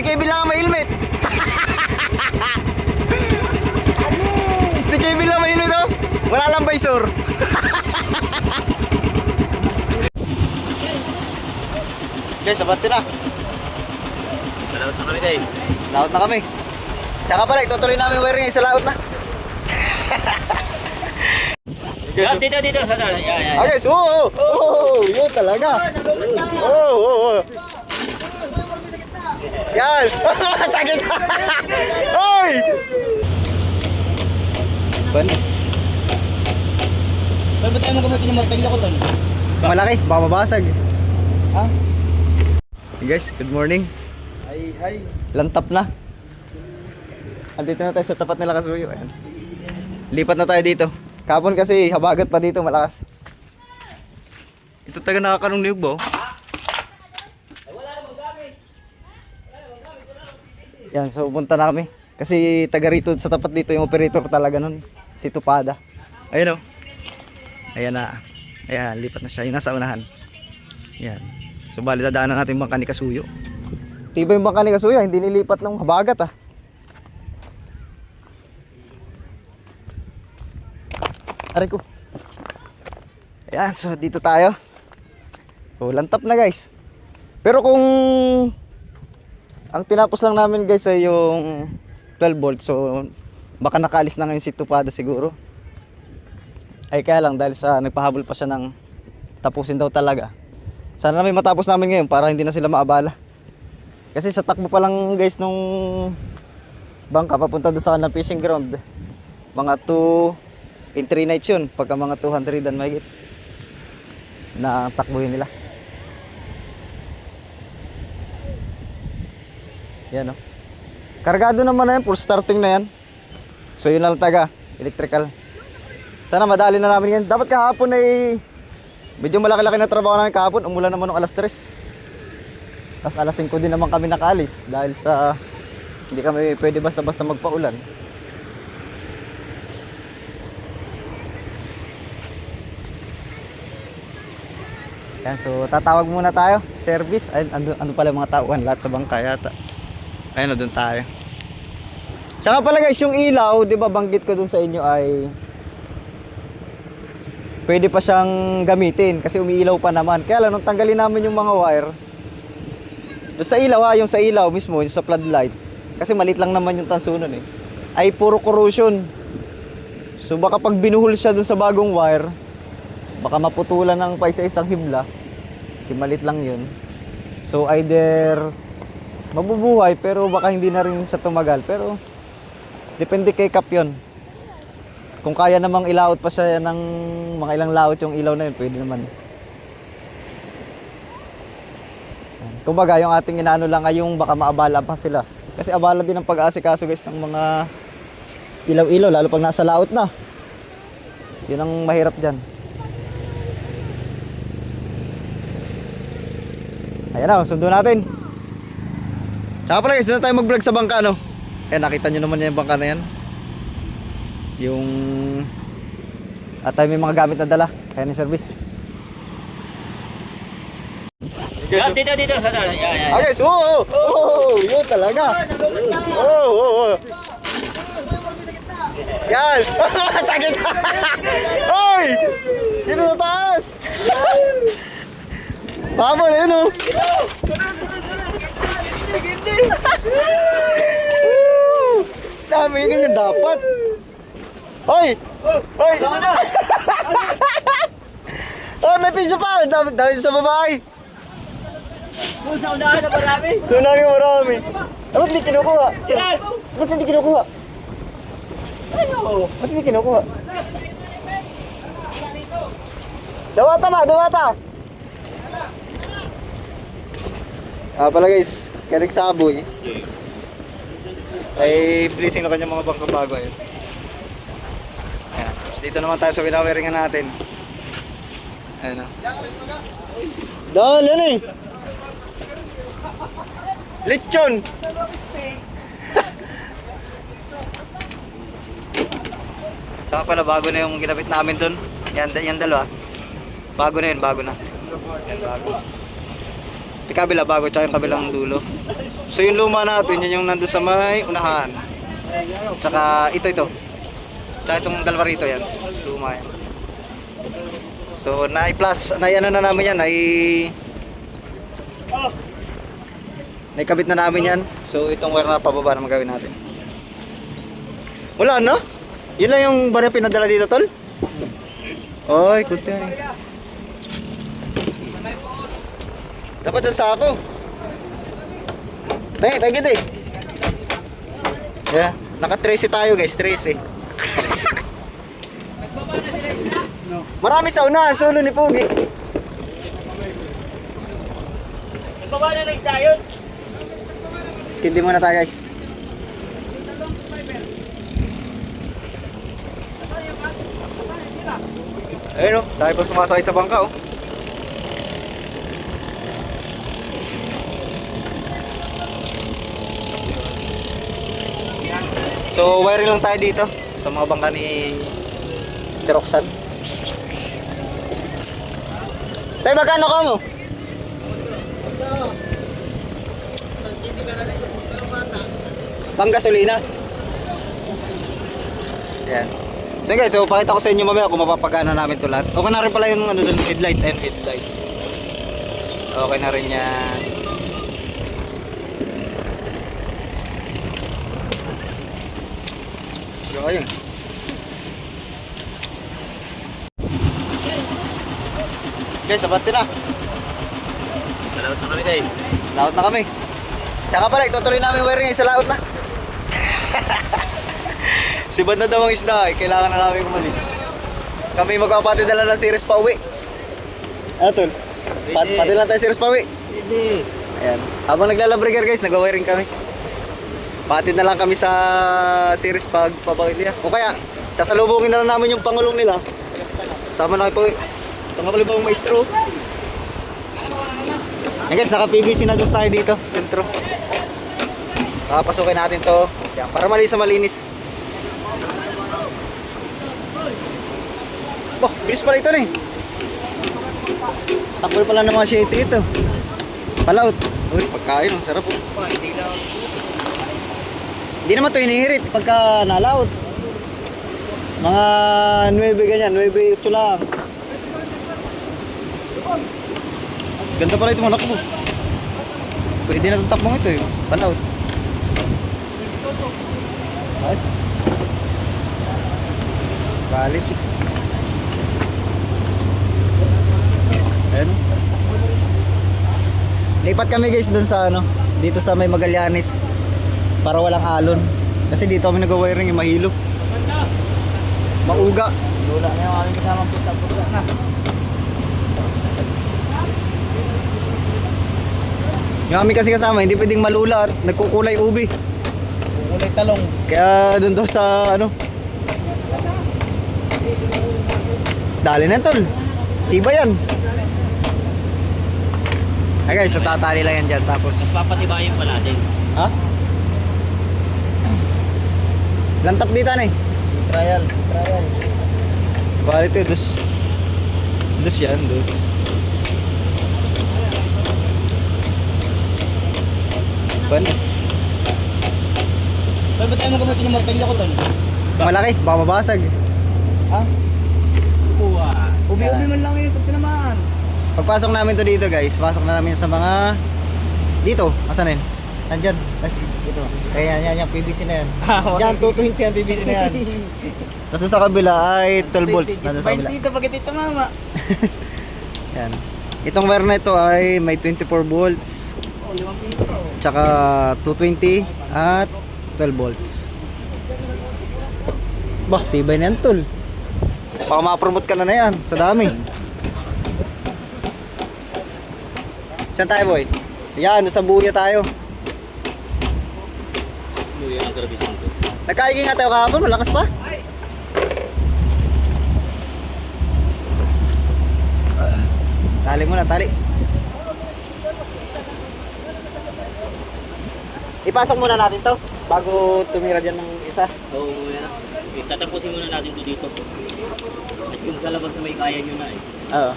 Kevin lang ang may helmet. Si Kevin lang may helmet, oh. Wala lang visor. Guys, sabat na. Laot na kami, guys. Laot na kami. Tsaka pala, itutuloy namin wiring sa laot na. Dito. Sana. Ah, guys, yun talaga. Yan. Sakit. Hoy! Banis. Ba't tayo mo gamitin yung martilyo ko doon? Malaki, baka mabasag. Ha? Guys, good morning. Hi. Lantap na. Andito na tayo sa tapat nila Kasuyo. Ayan. Lipat na tayo dito. Kapon kasi habagat pa dito malakas. Ito taga nakakanong niyog ba? Yan, so punta na kami. Kasi taga rito sa tapat dito yung operator talaga nun. Si Tupada. Ayun o. Ayan na. Ayan, lipat na siya. Yung nasa unahan. Yan. So bali dadaanan natin yung bangka ni Kasuyo. Tiba yung bangka ni Kasuyo, hindi nilipat ng habagat ah. Aray ko. Ayan, so dito tayo. So lantap na guys. Pero kung ang tinapos lang namin guys ay yung 12 volt, so baka nakaalis na ngayon si Tupada siguro. Ay kaya lang dahil sa nagpahabol pa siya ng tapusin daw talaga. Sana namin matapos namin ngayon para hindi na sila maabala. Kasi sa takbo pa lang guys nung bangka papunta doon sa kanang fishing ground, mga 2 in 3 nights yun, pagka mga 200 and mahigit na takbuhin nila. Yan o. Kargado naman na yan, full starting na yan. So yun lang taga, electrical. Sana madali na namin yan. Dapat kahapon ay medyo malaki-laki na trabaho namin kahapon. Umulan naman ng alas 3. Tapos alas 5 din naman kami nakaalis dahil sa hindi kami pwede basta-basta magpaulan. Yan, so tatawag muna tayo. Service. Ay, ano pala mga tauhan, lahat sa bangka yata. Ayun, doon tayo. Tsaka pala guys, yung ilaw, di ba banggit ko dun sa inyo ay pwede pa siyang gamitin kasi umiilaw pa naman. Kaya lang, nung tanggalin namin yung mga wire, doon sa ilaw ha, yung sa ilaw mismo, yung sa floodlight, kasi maliit lang naman yung tansunan eh, ay puro corrosion. So baka pag binuhol siya dun sa bagong wire, baka maputulan ng pa isa-isang hibla. Malit lang yun. So either mabubuhay pero baka hindi na rin siya tumagal. Pero depende kay Kap yun. Kung kaya namang ilaot pa siya ng mga ilang laot yung ilaw na yun, pwede naman. Kumbaga yung ating inaano lang ay yung baka maabala pa sila. Kasi abala din ang pag-aasikaso guys ng mga ilaw-ilaw lalo pag nasa laot na. Yun ang mahirap dyan. Ayan na, sundo natin. Tsaka pala guys, doon na tayo mag-vlog sa bangka, no? Ayan, nakita nyo naman yung bangka na yan. Yung at tayo may mga gamit na dala. Ayan yung service. Dito. Sana. Ah guys, yun talaga. Yan. Sakit. Hoy! Dito sa taas. Pabol, yun o. Dami yun yung dapat. Hoy! Oh, may piso pa. Dami sa babae. Sa unahan na marami. Sunan yung marami. Ba't hindi kinukuha? Ba't hindi kinukuha? Ba't hindi kinukuha? Dawata ba? Dawata! Pala guys, Kerik Saboy ay blessing na kanyang mga bangka bago ayun. Ayan. Dito naman tayo sa winawiringan natin. Ayan o. Dahil ano eh. Lechon! Saka pala bago na yung ginamit namin dun. Yan dalawa. Bago na yun, bago na. Yan bago. Yung kabila bago, tsaka yung kabilang dulo. So yung luma natin, yan yung nandun sa may unahan. Tsaka ito. Tsaka itong dalawa rito yan. Luma yan. So na-plus, na-ano na namin yan, naikabit na namin yan. So itong wire na pababa na magawin natin. Wala na? Yun lang yung barya pinadala dito, tol? Oy, kunti yan. Dapat sa sako. Tagit eh. Yeah, naka-13 tayo guys, 13. Marami sa unahan, solo ni Pugi. Nagbaba na lang tayo. Hindi muna tayo guys. Ayun o, tayo pa sumasakay sa bangka oh. So wiring lang tayo dito sa mga bangka ni Roxanne. Tayo magkano ka mo? Pang gasolina. Yan. So guys, so pakita ko sa inyo mamaya kung mapapagana namin ito lahat. Okay na rin pala yung ano dun, headlight and headlight. Okay na rin yan. So ayun. Guys, abante na. Salamat na kami guys. Laot na kami. Tsaka pala, itutuloy namin wiring sa laot na. Si Bad na daw ang isda eh. Kailangan na namin umalis. Kami magpapatid na lang ng series pa uwi. Atol. Patid lang tayo series pa uwi. Hindi. Ayan. Habang naglalabreaker guys, nag-wiring kami. Patid na lang kami sa series pag papawili. O kaya, sasalubungin na lang namin yung pangulong nila. Sama na kayo po. Pangakalibang maestro. Ayan guys, naka-PVC na dos tayo dito. Sentro. Papasukin natin to. Yan, para malinis. Boh, bilis pala ito na eh. Takbo pala ng mga shady ito. Palaut. Uy, pagkain, ang sarap po. Hindi naman ito hinihirit pagka nalaut. Mga 9 ganyan, 9-8 lang. Ganda pala ito manak mo. Pwede na itong takbong ito eh. Palaut. Ayos. Balit. Ayan. Lipat kami guys dun sa ano, dito sa may Magallanes para walang alon. Kasi dito kami nag-wiring yung mahilo. Mauga. Lula na yung aming kasamang punta na. Yung kami kasi kasama, hindi pwedeng malula at nagkukulay ubi. Kulay talong. Kaya dun daw sa ano. Dali na tol. Tiba yan. Ay guys, so tatali lang yan dyan tapos. Papatibayin pa natin. Ha? Lantap dito na eh. Trial. Quality, dus yan, dus. Banis. Pero ba't tayo magamutin yung martilyo ko tol? Malaki, baka mabasag. Ha? Ubi-ubi man lang yun, pag tinamaan. Pagpasok namin to dito guys, pasok na namin sa mga dito, asan na yun? Nandyan, dito. Kaya yan, yung PVC na yan. Yan, 220 ang PVC na yan. Tapos sa kabila ay 12 volts. Nandun sa kabila. Dito, pag ito mama. Yan. Itong wire na ito ay may 24 volts. Oh, 5 piso. Tsaka 220 at 12 volts. Bah, tibay na yan tol. Baka ma-promote ka na yan, sa dami. Saan tayo boy? Yan, sa buya tayo. Buya ang grabitin to. Nagkaiging nga tayo kahapon, malakas pa. Tali muna, tali. Ipasok muna natin to bago tumira dyan ng isa. Oo, yan. Tatapusin muna natin to dito. At yung sa labas na may kaya nyo na eh. Oo.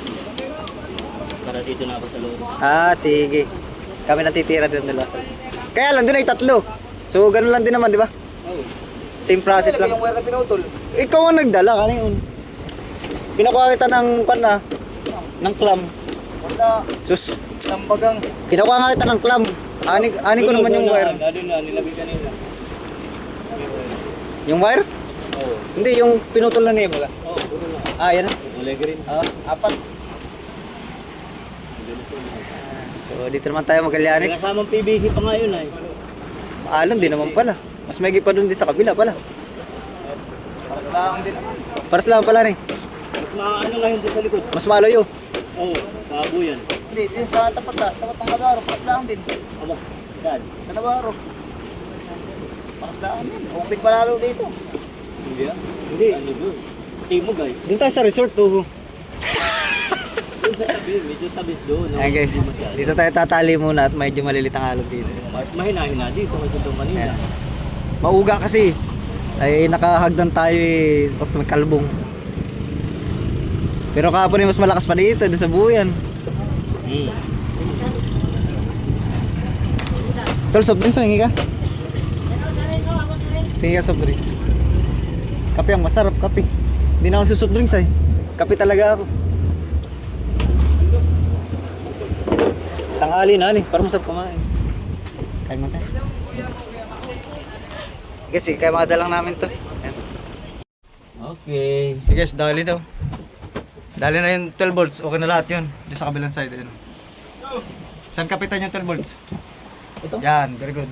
Para dito na ako sa loob. Ah, sige. Kami natitira din dalawa sa labas. Kaya lang, doon ay tatlo. So, ganun lang din naman, di ba? Oo. Same process lang. Yung wire na pinutol. Ikaw ang nagdala, kanina. Pinakuha kita ng ng clam. Wala. Sus, Tambagang. kinukuha nga kita ng clam. Ani ko naman yung wire. Lalo na, nilagay kanina. Yung wire? Oo. Hindi, yung pinutol na niya. Oo, puro na. Ah, yan. Kulay green. Apat. So, dito naman tayo Magallanes. Kasamang PVC pa nga yun ay. Alon din naman pala. Mas may pa doon din sa kabila pala. Paras lang din naman. Paras lang pala ni. Mas maano ngayon din sa likod. Mas malayo. Oo, tabo yan. Hindi, din sa tapat ng Navarro, pakas lang din. Aba, saan? Sa Navarro. Pakas lang din. Upit pa lalo dito. Hindi ah. Hindi. Ano doon? Timog ay. Doon tayo sa resort to. Doon sa tabi, medyo tabi doon. Ayan guys, dito tayo tatali muna at medyo malilit ang alon dito. Mahina-hina dito kasi doon kanina. Ayan. Mauga kasi. Ay nakahagdan tayo eh. At may kalbong. Pero kahapon mas malakas pa dito, doon sa buyan. Tol, soft drinks, hingi ka? Hingi ka soft drinks. Kape ang masarap, kape. Hindi na ako soft drinks ay. Kape talaga ako. Tanghali na ni, para masarap kumain. Kain mo tayo. Kasi kaya makadalang namin to. Ayan. Okay. Hey guys, dali daw. Dali na yung 12 volts, okay na lahat yun. Diyan sa kabilang side, ayun. Saan kapitan yung 12 volts? Ito? Yan, very good.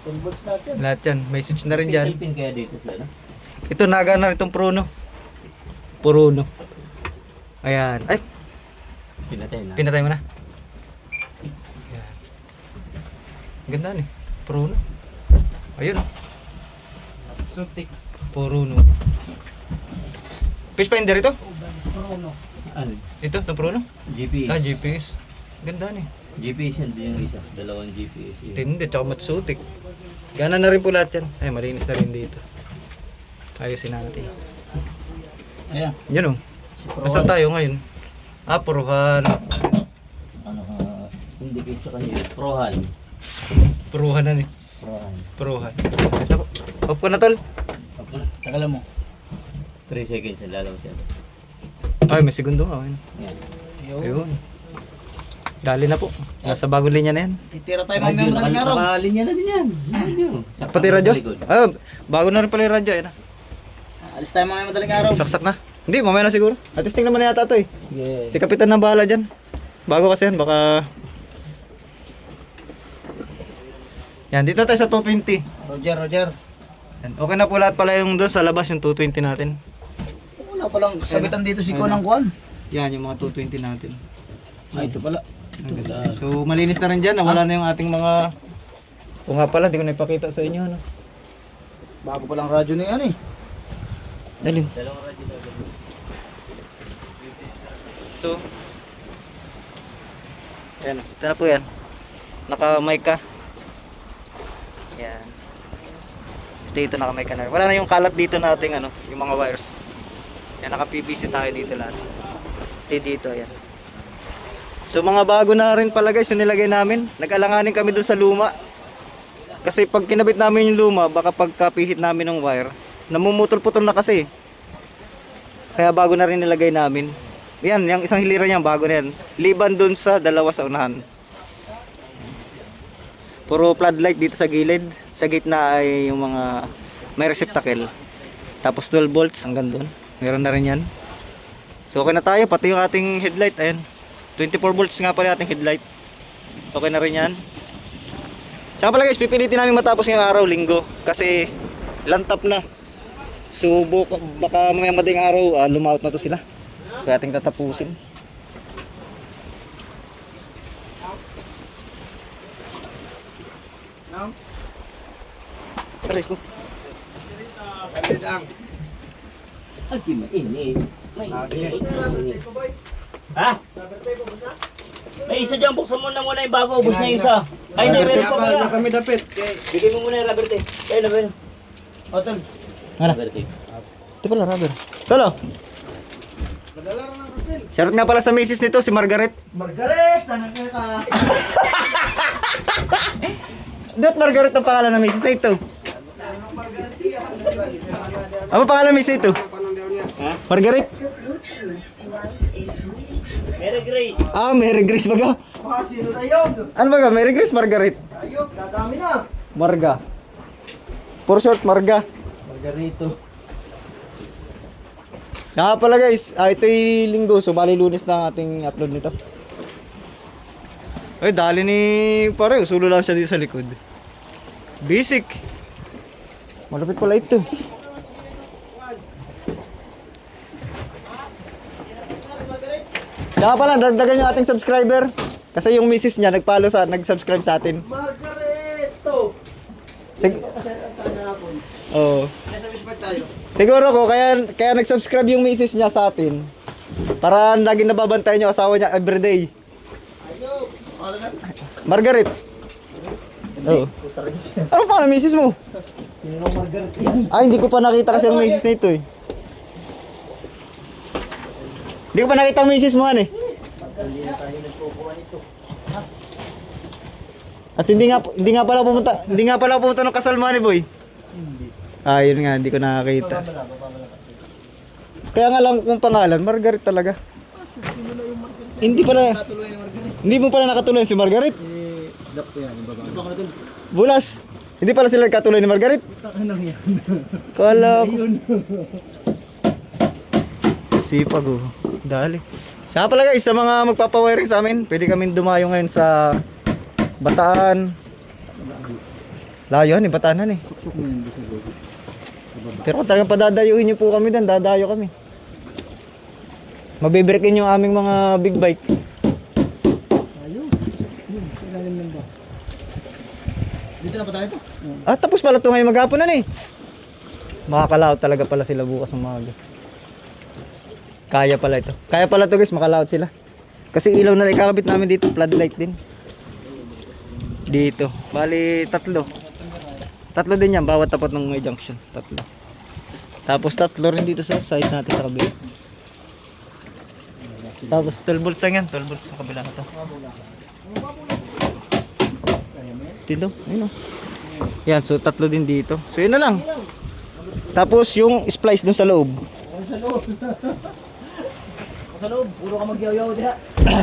Tulbots natin. Lahat yan, may switch na rin dyan. Pin kaya dito sila, no? Ito, naga na itong Pruno. Puruno. Ayan. Ay, Pinatay na. pinatay mo na. Ayan. Ganda ni. Pruno. Ayun. Sutik. Puruno. Fish finder ito? Ano? Ito, itong Pruno? GPS. Ah, GPS. Ganda ni. GPS yan din yung isa. Dalawang GPS yun. Tindi, tsaka matsutik. Gana na rin po lahat yan. Ay, malinis na rin dito. Ayusin natin. Ayan. Yan o. Nasaan tayo ngayon? Ah, Puruhan. Ano indicate sa kanila. Prohan. Puruhan na ni. Prohan. Puruhan. Off ko na tol. Tagalan mo. 3 seconds na lalaw siya. Ay, may segundo nga. Ayun. Yan. Ayun. Dali na po. Nasa bagong linya na yan. Titira tayo mamaya madaling araw. Nakalinya na din yan. Pati radyo? Ah, bago na rin pala yung radyo. Ayun na. Alis tayo mamaya madaling araw. Saksak na. Hindi, mamaya na siguro. Atisting naman na yata ito eh. Yes. Si Kapitan na bahala dyan. Bago kasi yan, baka... Yan, dito tayo sa 220. Roger. Yan. Okay na po lahat pala yung doon sa labas, yung 220 natin. Wala palang sabitan dito si Kuan ng Kuan. Yan, yung mga 220 natin. Ay, ito pala. So, malinis na rin dyan. Nawala na yung ating mga... O nga pala, hindi ko na ipakita sa inyo. Ano? Bago palang radyo na yan eh. Dalim. Dalawang radyo na. Ito. Yan. Ito na po yan. Naka-mic ka. Yan. Dito naka-mic ka na. Wala na yung kalat dito nating ano, yung mga wires. Yan, naka-PVC tayo dito lahat. Dito, yan. So mga bago na rin pala guys yung nilagay namin. Nag-alanganin kami dun sa luma. Kasi pag kinabit namin yung luma, baka pagkapihit namin ng wire, namumutol-putol na kasi. Kaya bago na rin nilagay namin. Yan, yung isang hilira niyan, bago na yan. Liban dun sa dalawa sa unahan. Puro floodlight dito sa gilid. Sa gitna ay yung mga may receptacle. Tapos 12 volts hanggang dun. Meron na rin yan. So okay na tayo, pati yung ating headlight, ayan. 24 volts nga pala ating headlight. Okay na rin yan. Saka pala guys, pipilitin namin matapos ngayong araw, linggo. Kasi lantap na. So baka mamaya madaling araw, lumout na to sila. Kaya ating tatapusin. Aray ko. Ay, mainit. Mainit. Ha? May isa dyan, buksan mo na muna yung bago, ubos na yung isa. Ay, meron pa pala. Kami dapit. Bigay mo muna yung rubber tape. Ay, rubber. Otol. Ano? Rubber tape. Ito pala, rubber. Tolo! Shoutout nga pala sa misis nito, si Margaret. Margaret! Tanan ka. Dot Margaret ang pangalan ng misis na ito. Ano pangalan ng misis na ito? Margaret? Mary Grace. Ah, Mary Grace baga. Sino na yun? Ano baga? Mary Grace, Margaret? Ayok, dadami na. Marga. For short, Marga. Margarito. Nga pala guys, ito'y linggo, so bali Lunes na ang ating upload nito. Ay, dali ni pare, usulo lang siya dito sa likod. Basic. Malapit pala ito. Saka pala, dagdagan yung ating subscriber. Kasi yung misis niya nag-subscribe sa atin. Margarito. Oo. Nasa Whisper tayo. Siguro ko, kaya nag-subscribe yung misis niya sa atin. Para laging nababantayan yung asawa niya everyday. Ayok. Wala na. Margaret. Oo. Puta rin siya. Ano pa ang misis mo? Sino ang Margaret yan? Ay, hindi ko pa nakita kasi ang misis na ito eh. Hindi ko pa nakita ang misis mo ano eh. Hindi na tayo nagkukuha nito. At hindi nga pala pumunta ng kasal mo ni boy. Ah, yun nga, hindi ko nakakita. Kaya nga lang kung pangalan, Margaret talaga. Hindi mo pala nakatuloy si Margaret. Bulas. Hindi pala sila nagkatuloy ni Margaret. Anong yan? Kala ko. Sipag oh. Dali. Siya pala guys, sa mga magpapawiring sa amin, pwede kami dumayo ngayon sa Bataan. Layo ni Batanan eh. Pero kung talagang padadayuhin niyo po kami dan, dadayo kami. Mabibreakin yung aming mga big bike. Ayun. Ilalim ng box. Dito na pa tayo ito? Ah, tapos pala ito ngayon maghapon na eh. Makakalaot talaga pala sila bukas ng umaga. Kaya pala ito. Kaya pala ito guys, makalaot sila. Kasi ilaw na lang ikakabit namin dito, floodlight din. Dito. Bali, tatlo. Tatlo din yan, bawat tapat ng may junction. Tatlo. Tapos tatlo rin dito sa side natin sa kabila. Tapos 12 volts lang yan, 12 volts sa kabila na to. Dito, ayun o. Yan, so tatlo din dito. So yun na lang. Tapos yung splice dun sa loob. Sa loob. Sa loob. Puro ka magyaw-yaw diha.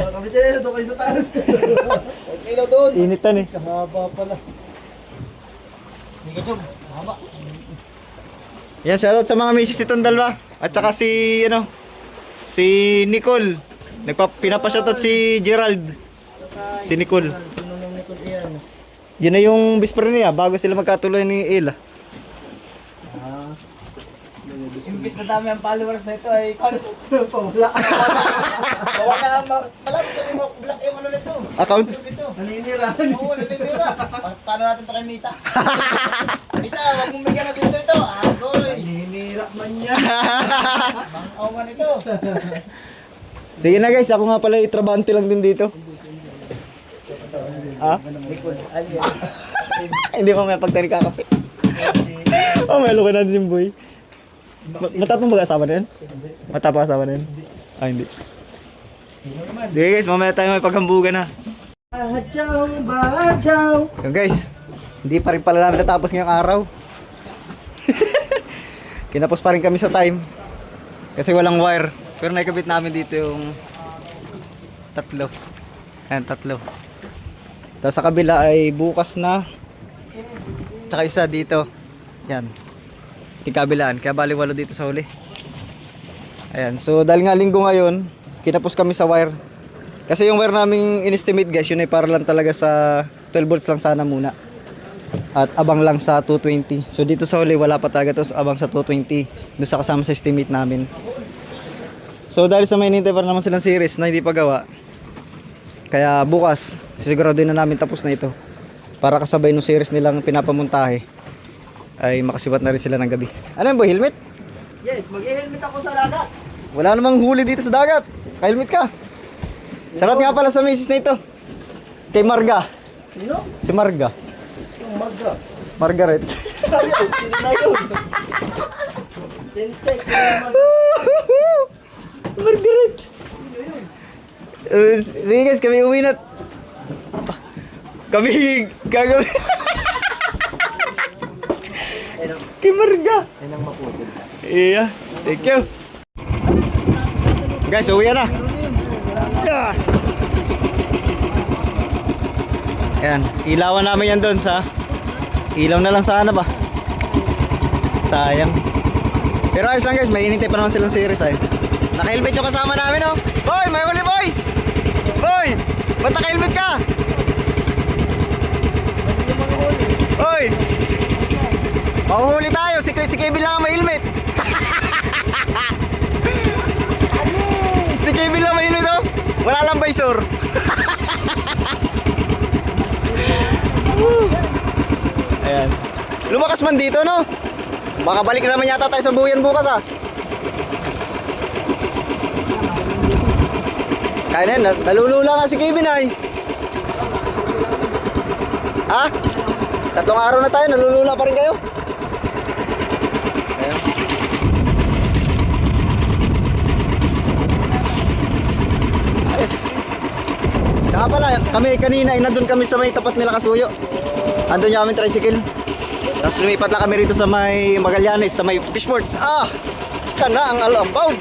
Kami din doon kayo sa taas. Ilaw doon. Initan eh. Kahaba pala. Hindi ka chog. Mahaba. Yan, shoutout sa mga misis nitong dalawa. At saka si, si Nicole. Pinapa-shoutout si Gerald. Si Nicole. Sino nang Nicole iyan? Yun na yung whisper niya, bago sila magkatuloy ni Ella. Imbis na dami ang followers na ito ay paano pawala ka. Wala ka malapit kasi black yung ano nito. Account? Naninira. Oo, naninira. Paano natin ito kay Mita? Mita, wag mong bigyan ng sweldo ito. Agoy. Naninira man yan. Bang-awan ito. Sige na guys, ako nga pala itrabante lang din dito. Ah? Hindi mo may pagtari kakape. Oh, may luka natin yung boy. Matapang ba kasama na yun? Matapang kasama na yun? Ah, hindi. Sige guys, mamaya tayo may paghambugan na. Bajaw. Yung guys, hindi pa rin pala namin natapos ngayong araw. Kinapos pa rin kami sa time. Kasi walang wire. Pero naikabit namin dito yung tatlo. Ayan, tatlo. Tapos sa kabila ay bukas na. Tsaka isa dito. Yan. Tikabilaan. Kaya bali walo dito sa huli. Ayan. So dahil nga linggo ngayon, kinapos kami sa wire. Kasi yung wire naming in-estimate guys, yun ay para lang talaga sa 12 volts lang sana muna. At abang lang sa 220. So dito sa huli wala pa talaga to, abang sa 220. Doon sa kasama sa estimate namin. So dahil sa may nintay para naman silang series na hindi pa gawa. Kaya bukas, siguraduhin na namin tapos na ito. Para kasabay nung series nilang pinapamuntahe ay makasibat na rin sila ng gabi. Ano yun boy, helmet? Yes, mag-helmet ako sa dagat. Wala namang huli dito sa dagat. Helmet ka. Sarap nga pala sa misis na ito. Kay Marga. Sino? Si Marga. Yung Marga. Margaret. Ayun, sino na yun? Tintek na Marga. Margaret. Sige guys, kami uwi na. Kami gagawin. Kimarga. Yan ang maputol. Iya, thank you. Guys, uwi na. Yeah. Ayan, ilawan namin yan doon sa ilaw na lang sana ba. Sayang. Pero ayos lang guys, may hinintay pa naman silang series ay. Naka-helmet yung kasama namin oh. Boy, may huli boy! Boy! Ba't naka-helmet ka? Boy! Mahuhuli tayo, si Kevin lang ang may helmet. Si Kevin lang may helmet oh. Wala lang visor. Ayan. Lumakas man dito no? Makabalik na naman yata tayo sa buyan bukas ah. Kaya na yan, nalulula nga si Kevin ay. Ha? 3 araw na tayo, nalulula pa rin kayo. Ayan. Ayos. Saka pala, kami kanina ay nandun kami sa may tapat nila Kasuyo. Andun yung aming tricycle. Tapos lumipat na kami rito sa may Magallanes, sa may fishport. Ah! Kana ang alambaw!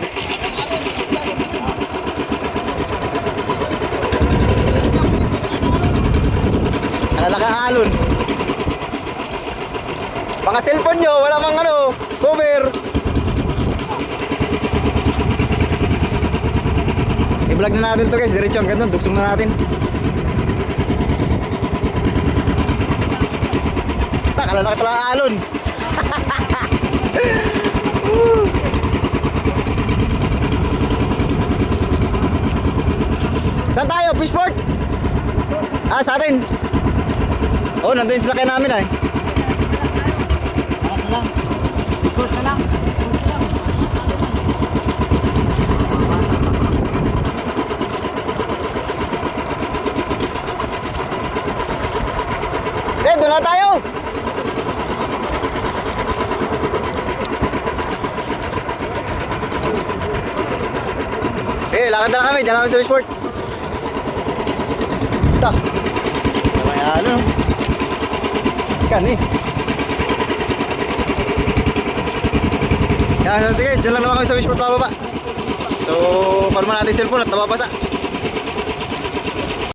Alalaki ang alon. Mga cellphone nyo, wala mang ano, cover. I-vlog na natin to guys, diretso ang ganun, dugsong na natin. Kalalaki pala ang alon. Saan tayo? Fishport? Ah, sa atin. Oh, nandun yung sasakyan namin ay. Fishport na lang. Doon na tayo. Sige, lakad na lang kami. Diyan namin sa fishport. Ito. May ano. Ikan eh. Yan, so sige, diyan lang naman kami sa fishport pababa. So, parma natin yung cellphone at nababasa.